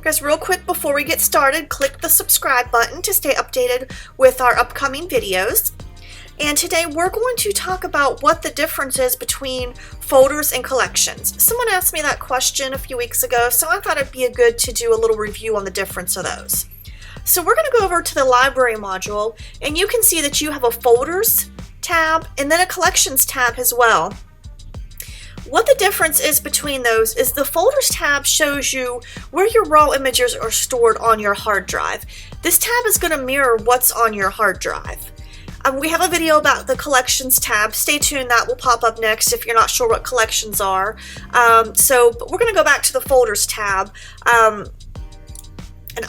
Guys, real quick before we get started, click the subscribe button to stay updated with our upcoming videos. And today we're going to talk about what the difference is between folders and collections. Someone asked me that question a few weeks ago, so I thought it'd be good to do a little review on the difference of those. So we're going to go over to the library module, and you can see that you have a folders tab and then a collections tab as well. What the difference is between those is the folders tab shows you where your raw images are stored on your hard drive. This tab is going to mirror what's on your hard drive. We have a video about the collections tab. Stay tuned, that will pop up next if you're not sure what collections are. But we're going to go back to the folders tab. And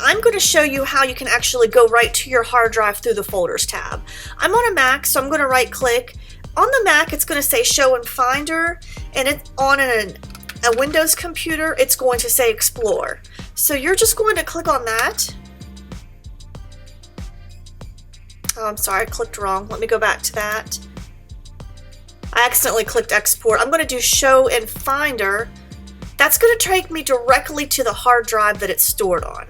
I'm going to show you how you can actually go right to your hard drive through the folders tab. I'm on a Mac, so I'm going to right click. On the Mac, it's going to say Show in Finder, and it's on a Windows computer, it's going to say Explore. So you're just going to click on that. Oh, I'm sorry, I clicked wrong. Let me go back to that. I accidentally clicked Export. I'm going to do Show in Finder. That's going to take me directly to the hard drive that it's stored on.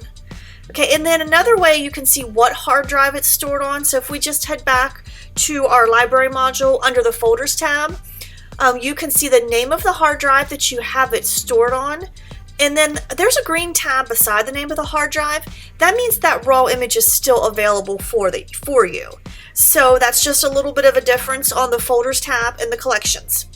Okay, and then another way you can see what hard drive it's stored on. So if we just head back to our library module under the folders tab, you can see the name of the hard drive that you have it stored on. And then there's a green tab beside the name of the hard drive. That means that raw image is still available for you. So that's just a little bit of a difference on the folders tab and the collections.